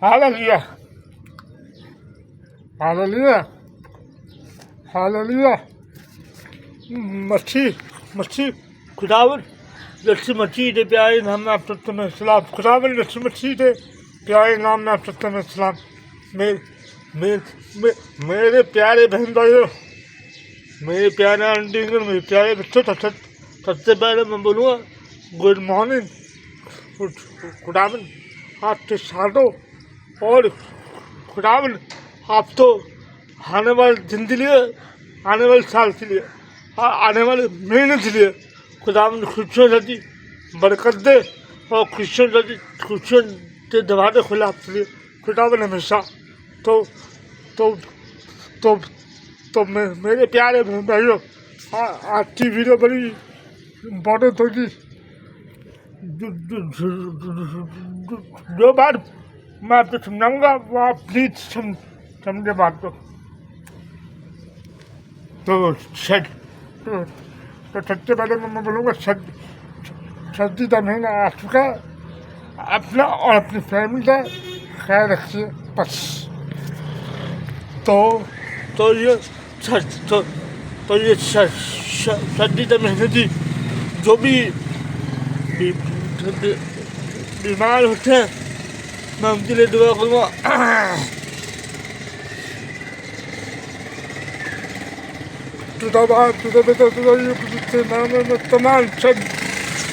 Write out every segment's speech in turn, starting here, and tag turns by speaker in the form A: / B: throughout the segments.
A: Hallelujah hallelujah hallelujah. मच्छी मच्छी खुदावन लच्छी मच्छी दे प्यारे नाम में आप सबको मैं सलाम। खुदावन लच्छी मच्छी दे प्यारे नाम में आप सबको मैं सलाम। मेरे प्यारे बहन भाइयों, मेरे प्यारे आंटी अंकल, मेरे प्यारे बच्चों, सबसे पहले मैं बोलूँगा गुड मॉर्निंग। खुदावन आपके साथों और खुदावन आप तो आने वाले दिन के लिए, आने वाले साल के लिए, आने वाले महीने के लिए खुदावन खुशियों से बरकत दे और खुशियों के दरवाजे खुले आपके लिए खुदावन हमेशा। तो मेरे प्यारे भाइयों, आज की वीडियो बड़ी इम्पोर्टेंट होगी। जो बात मैं आपको समझाऊंगा वो आप प्लीज समझे बात को। तो सबसे पहले मैं बोलूँगा सर्दी का महीना आ चुका है, अपना और अपनी फैमिली का ख्याल रखिए बस। तो ये सर्दी का महीने की जो भी बीमार होते हैं मैं उनके लिए दुआ करूँगा।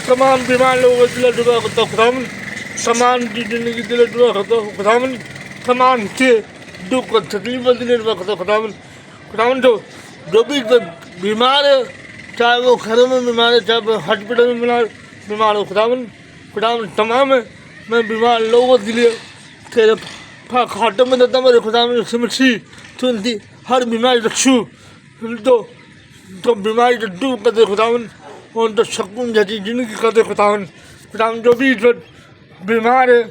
A: तमाम बीमार लोगों के लिए दुआ करता हूँ खुदावन, तमाम की जिंदगी के लिए दुआ करता हूँ खुदावन, तमाम के दुख और तकलीफों के लिए दुआ करता हूँ खुदावन। खुदावन जो भी बीमार है, चाहे वो घर में बीमार है, चाहे वो हॉस्पिटल में बीमार हो खुदावन तमाम है मैं बीमार लोगों के लिए तेरे खाटों में देता मेरे खुदावन समझी तो उनकी हर बीमारी रखू तो बीमारी तो दूर कर दे खुदावन और तो सुकून जैसी जिंदगी कर दे खुदावन। जो भी बीमार है,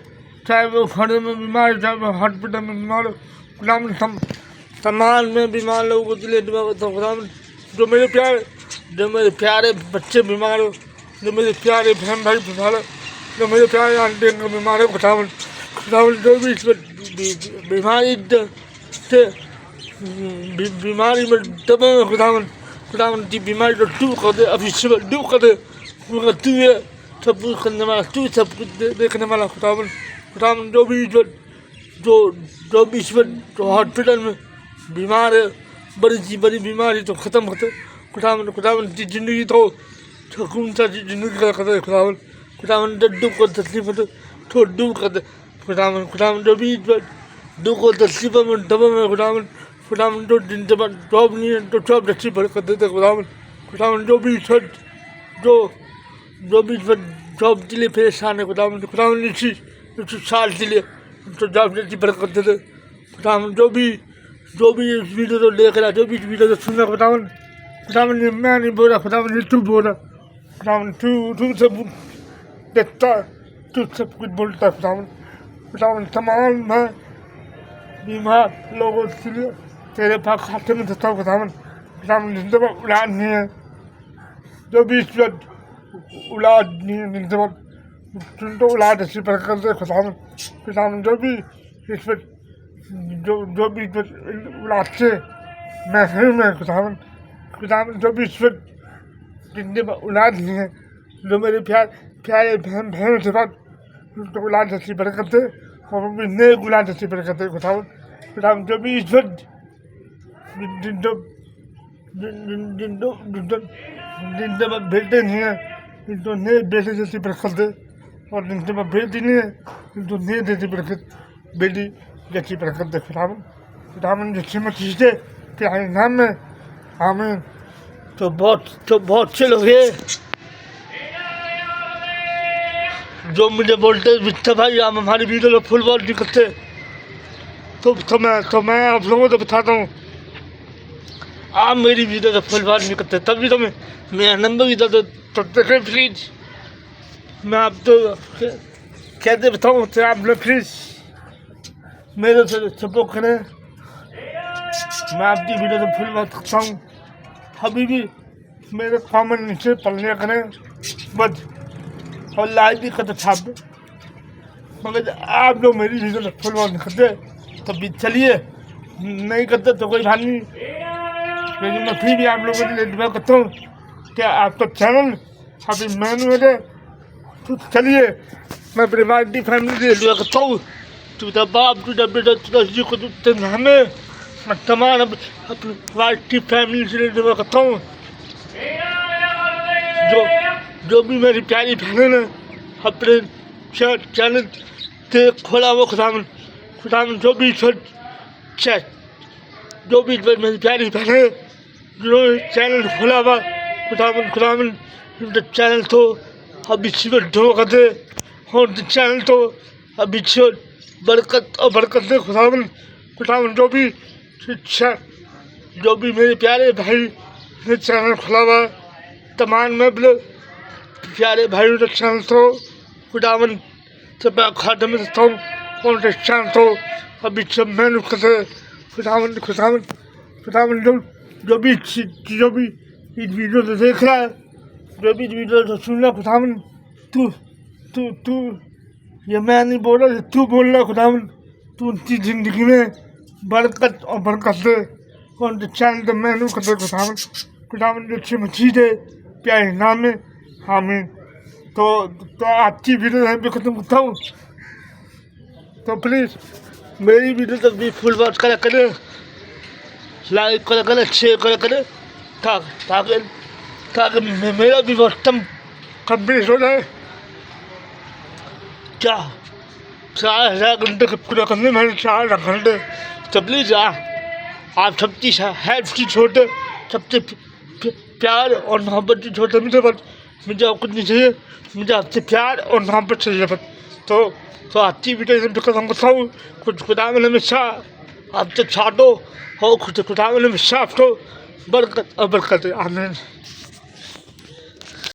A: चाहे वो घर में बीमार है, चाहे वो हॉस्पिटल में बीमार हो खुदावन तमाम में बीमार लोगों के लिए दुआ करता हूँ खुदावन। जो मेरे प्यारे बच्चे बीमार हो, जो मेरे प्यारे बहन भाई बीमार हो, जो मेरे प्यारे आंटी अंकल बीमार है खुदावन जो भी बीमारी से बीमारी में दबे हुए खुदावन की बीमारी को दूर कर दे, अभी से दूर कर दे। तू है सब कुछ करने वाला, तू सब कुछ देखने वाला खुदावन जो भी हॉस्पिटल में बीमार है, बड़ी बीमारी तो ख़त्म होते खुदावन की ज़िंदगी तो सुकून सा जिंदगी कर दे खुदावन दुख और तकलीफ तो दूर कर दे खुदावन जो भी दुख और तकलीफ में दबे में खुदावन जो जिनके पास जॉब नहीं है तो जॉब अच्छी भर कर देते खुदावन जो भी जॉब के लिए परेशान है खुदावन इसी साल के लिए तो जॉब अच्छी भर कर देते खुदावन जो भी इस वीडियो को देख रहा है, जो भी इस वीडियो को सुन रहा खुदावन मैं नहीं बोल रहा खुदावन तू बोल रहा खुदावन तू सब देखता है, तू सब कुछ बोलता है खुदावन तमाम मैं बीमार लोगों के लिए तेरे पास खाते में देता हूँ खुदावन जिनके पास औलाद नहीं है, जो भी इस वक्त औलाद नहीं है जिनके पास जिनको औलाद अच्छी बरकत दे खुदावन जो भी इस वक्त जो भी औलाद से महरूम है खुदावन जो भी इस वक्त जिनके पास औलाद नहीं है, जो मेरे प्यारे बहन के बाद उनको औलाद अच्छी बरकत दे और वो भी नए औलाद अच्छी बरकत दे खुदावन जो भी इस वक्त जिनके पास बेटे नहीं है जिनको नए बेटे जैसी बरकत दे और जिनके पास बेटी नहीं है जिनको नए जैसी बरकत बेटी जैसी बरकत दे खुदावन जैसी मसीह से प्यारे नाम में आमीन। तो बहुत से लोग हैं जो मुझे बोलते वित्ता भाई आप हमारी वीडियो में फुल वॉच नहीं करते तो मैं आप लोगों को बताता हूँ आप मेरी वीडियो को फुल वॉच नहीं करते तभी तो मेरा नंबर भी तब देखें प्लीज़। मैं आप तो कैसे बताऊँ तो आप लोग प्लीज़ मेरे से सपोर्ट करें। मैं आपकी वीडियो को फुल वॉच करता हूँ अभी भी मेरे कमेंट नीचे पढ़ने करें बस, और लाइक भी करते छाप। मगर आप लोग मेरी वीडियो फॉलो नहीं करते तो भी चलिए, नहीं करते तो कोई बात नहीं, लेकिन मैं फिर भी आप लोगों के लिए दुआ करता हूँ कि आपका चैनल अभी मैंने मेरे, तो चलिए मैं अपनी वाइटी फैमिली के लिए दुआ करता हूँ। तुझा बाप, तुझा बेटा, तुझा जी को तुझे हमें, मैं तमाम अपनी वाइटी फैमिली के लिए दुआ करता हूँ। जो भी मेरी प्यारी बहन है अपने चैनल से खोला हुआ खुदावन जो भी मेरी प्यारी बहन है जो चैनल खोला हुआ खुदावन चैनल तो अभी सीवर ढो कर दे, और चैनल तो अभी बरकत दे खुदावन जो भी मेरे प्यारे भाई ने चैनल खोला हुआ, तमाम मैं बोले प्यारे भाइयों का चैनल तो खुदावन सब खाते में देता हूँ, और चैनल तो अभी सब मैंने करते खुदावन जो भी इस वीडियो से देख रहा है, जो भी इस वीडियो से सुन रहा, खुदावन तू ये मैं नहीं बोल रहा, तू बोल रहा खुदावन, तू उनकी ज़िंदगी में बरकत और बरकत दे, और चैनल तो मैंने करते खुदावन जो अच्छी मसीह है प्यारे नाम में, आमीन। तो आज की वीडियो यहीं पे ख़त्म करता हूँ। तो प्लीज़ मेरी वीडियो तक भी फुल वॉच करा करें, लाइक करा करें, शेयर करा करें, ताकि मेरा भी वक्तम कंप्लीट हो जाए। क्या 4000 घंटे पूरा करने में 4 घंटे, तो प्लीज़ आप सबकी हेल्प की छोटे, सबसे प्यार और मोहब्बत की छोटे मुझे और कुछ नहीं चाहिए, मुझे आपसे प्यार और मोहब्बत चाहिए बस। तो अच्छी वीडियो खत्म करता हूँ। कुछ खुदावन हमेशा आपसे छाटो और खुदावन हमेशा आपको बरकत और बरकत, आमीन।